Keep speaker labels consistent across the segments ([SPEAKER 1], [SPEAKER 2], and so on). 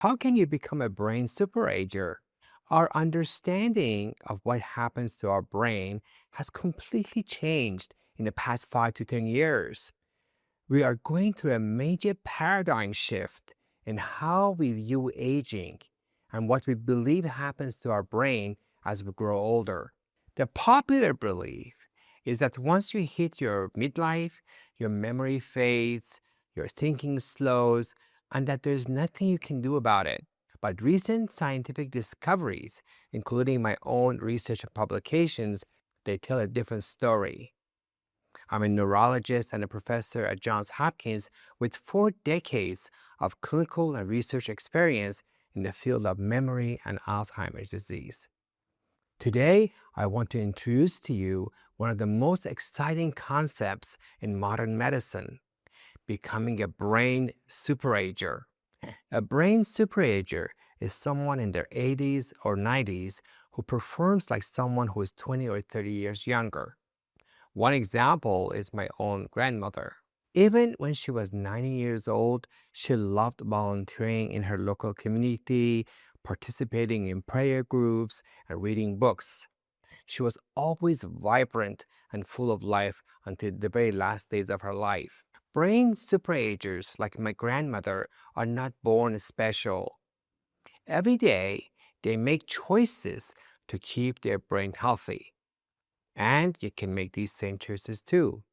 [SPEAKER 1] How can you become a brain superager? Our understanding of what happens to our brain has completely changed in the past 5 to 10 years. We are going through a major paradigm shift in how we view aging and what we believe happens to our brain as we grow older. The popular belief is that once you hit your midlife, your memory fades, your thinking slows, and that there's nothing you can do about it. But recent scientific discoveries, including my own research and publications, they tell a different story. I'm a neurologist and a professor at Johns Hopkins with 4 decades of clinical and research experience in the field of memory and Alzheimer's disease. Today, I want to introduce to you one of the most exciting concepts in modern medicine, becoming a brain superager. A brain superager is someone in their 80s or 90s who performs like someone who is 20 or 30 years younger. One example is my own grandmother. Even when she was 90 years old, she loved volunteering in her local community, participating in prayer groups, and reading books. She was always vibrant and full of life until the very last days of her life. Brain superagers like my grandmother are not born special. Every day, they make choices to keep their brain healthy. And you can make these same choices too.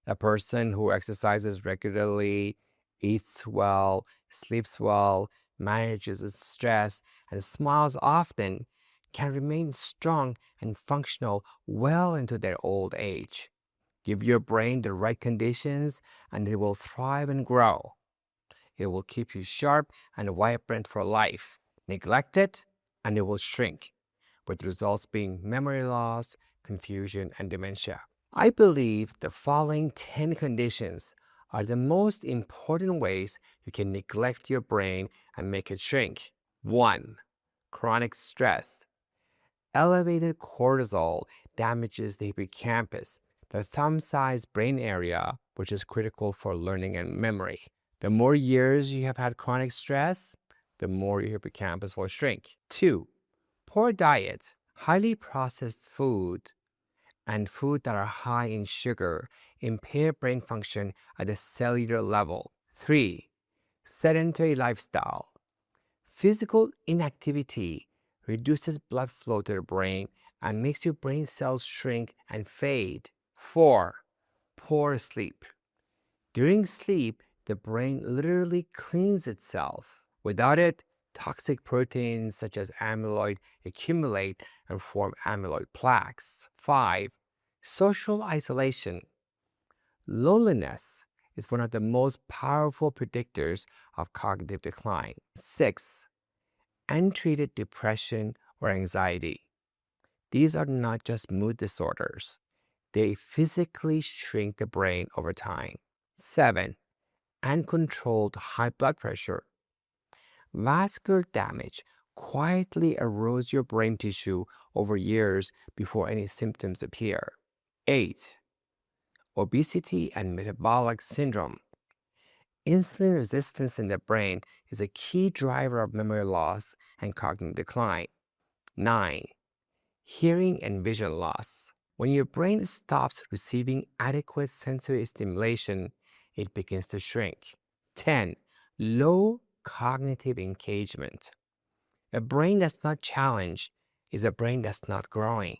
[SPEAKER 1] A person who exercises regularly, eats well, sleeps well, manages his stress, and smiles often can remain strong and functional well into their old age. Give your brain the right conditions, and it will thrive and grow. It will keep you sharp and vibrant for life. Neglect it, and it will shrink, with results being memory loss, confusion, and dementia. I believe the following 10 conditions are the most important ways you can neglect your brain and make it shrink. 1. Chronic stress. Elevated cortisol damages the hippocampus, the thumb-sized brain area, which is critical for learning and memory. The more years you have had chronic stress, the more your hippocampus will shrink. 2. Poor diet. Highly processed food and food that are high in sugar impair brain function at the cellular level. 3. Sedentary lifestyle. Physical inactivity reduces blood flow to the brain and makes your brain cells shrink and fade. 4. Poor sleep. During sleep, the brain literally cleans itself. Without it, toxic proteins such as amyloid accumulate and form amyloid plaques. 5. Social isolation. Loneliness is one of the most powerful predictors of cognitive decline. 6. Untreated depression or anxiety. These are not just mood disorders. They physically shrink the brain over time. 7. Uncontrolled high blood pressure. Vascular damage quietly erodes your brain tissue over years before any symptoms appear. 8. Obesity and metabolic syndrome. Insulin resistance in the brain is a key driver of memory loss and cognitive decline. 9. Hearing and vision loss. When your brain stops receiving adequate sensory stimulation, it begins to shrink. 10. Low cognitive engagement. A brain that's not challenged is a brain that's not growing.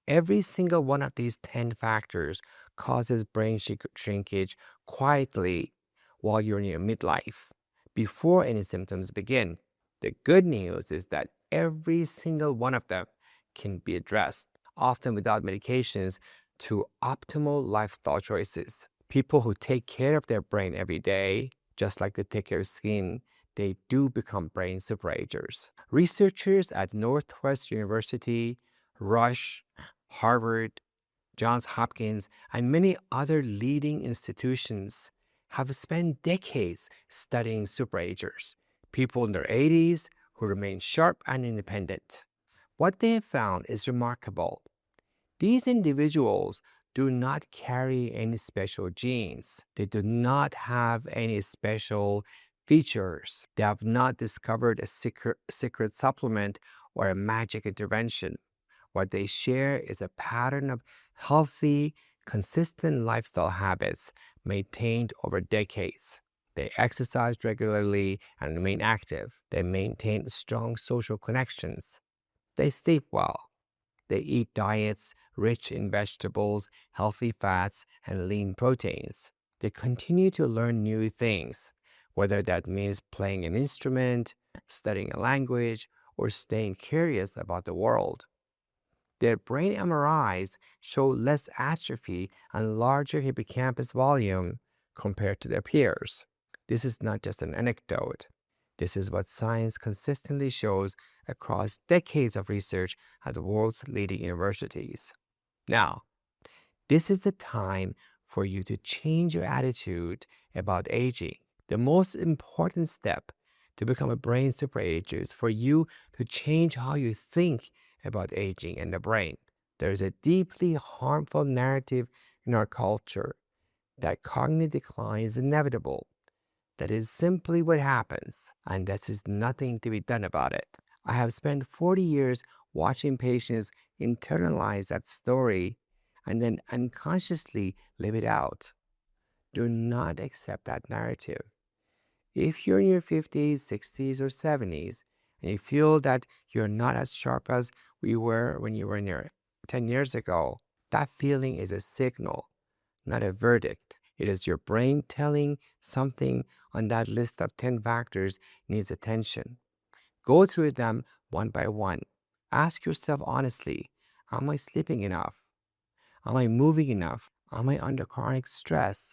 [SPEAKER 1] Every single one of these 10 factors causes brain shrinkage quietly while you're in your midlife, before any symptoms begin. The good news is that every single one of them can be addressed, often without medications, through optimal lifestyle choices. People who take care of their brain every day, just like they take care of skin, they do become brain superagers. Researchers at Northwestern University, Rush, Harvard, Johns Hopkins, and many other leading institutions have spent decades studying superagers, people in their 80s who remain sharp and independent. What they have found is remarkable. These individuals do not carry any special genes. They do not have any special features. They have not discovered a secret supplement or a magic intervention. What they share is a pattern of healthy, consistent lifestyle habits maintained over decades. They exercise regularly and remain active. They maintain strong social connections. They sleep well. They eat diets rich in vegetables, healthy fats, and lean proteins. They continue to learn new things, whether that means playing an instrument, studying a language, or staying curious about the world. Their brain MRIs show less atrophy and larger hippocampus volume compared to their peers. This is not just an anecdote. This is what science consistently shows across decades of research at the world's leading universities. Now, this is the time for you to change your attitude about aging. The most important step to become a brain superager is for you to change how you think about aging and the brain. There is a deeply harmful narrative in our culture that cognitive decline is inevitable. That is simply what happens, and there is nothing to be done about it. I have spent 40 years watching patients internalize that story and then unconsciously live it out. Do not accept that narrative. If you're in your 50s, 60s, or 70s, and you feel that you're not as sharp as we were when you were in your 10 years ago, that feeling is a signal, not a verdict. It is your brain telling something on that list of 10 factors needs attention. Go through them one by one. Ask yourself honestly, am I sleeping enough? Am I moving enough? Am I under chronic stress?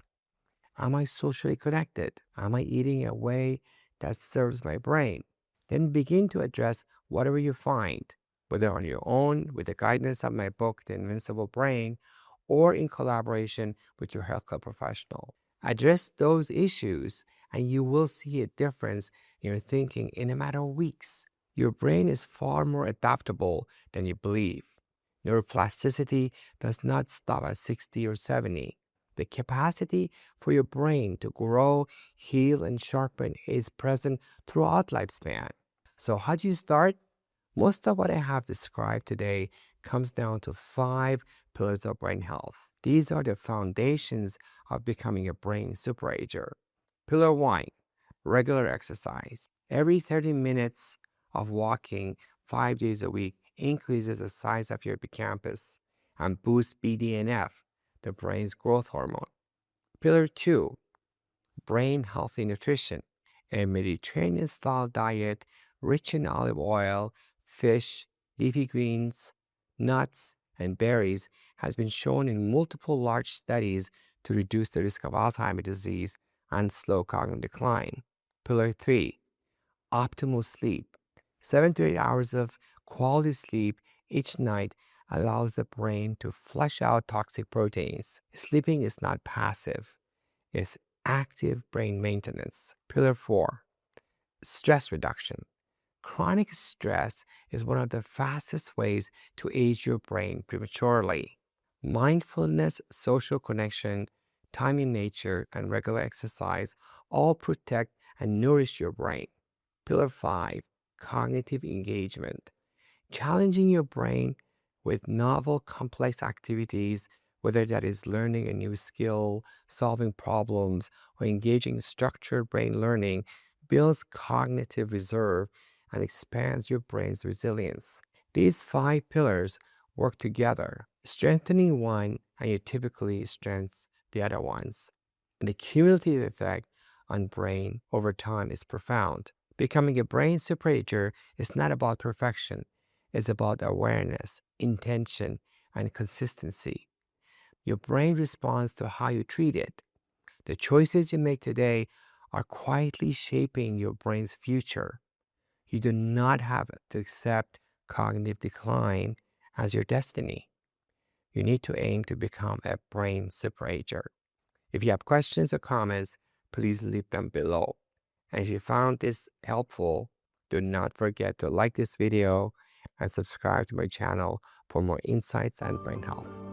[SPEAKER 1] Am I socially connected? Am I eating a way that serves my brain? Then begin to address whatever you find, whether on your own with the guidance of my book, The Invincible Brain, or in collaboration with your healthcare professional. Address those issues and you will see a difference in your thinking in a matter of weeks. Your brain is far more adaptable than you believe. Neuroplasticity does not stop at 60 or 70. The capacity for your brain to grow, heal, and sharpen is present throughout lifespan. So how do you start? Most of what I have described today comes down to 5 pillars of brain health. These are the foundations of becoming a brain superager. Pillar 1, regular exercise. Every 30 minutes of walking 5 days a week increases the size of your hippocampus and boosts BDNF, the brain's growth hormone. Pillar 2, brain healthy nutrition. A Mediterranean-style diet rich in olive oil, fish, leafy greens, nuts, and berries has been shown in multiple large studies to reduce the risk of Alzheimer's disease and slow cognitive decline. Pillar 3, optimal sleep. 7 to 8 hours of quality sleep each night allows the brain to flush out toxic proteins. Sleeping is not passive, it's active brain maintenance. Pillar 4, stress reduction. Chronic stress is one of the fastest ways to age your brain prematurely. Mindfulness, social connection, time in nature, and regular exercise all protect and nourish your brain. Pillar 5, cognitive engagement. Challenging your brain with novel, complex activities, whether that is learning a new skill, solving problems, or engaging in structured brain learning, builds cognitive reserve and expands your brain's resilience. These 5 pillars work together, strengthening one, and you typically strengthen the other ones. And the cumulative effect on brain over time is profound. Becoming a brain superager is not about perfection. It's about awareness, intention, and consistency. Your brain responds to how you treat it. The choices you make today are quietly shaping your brain's future. You do not have to accept cognitive decline as your destiny. You need to aim to become a brain superager. If you have questions or comments, please leave them below. And if you found this helpful, do not forget to like this video and subscribe to my channel for more insights and brain health.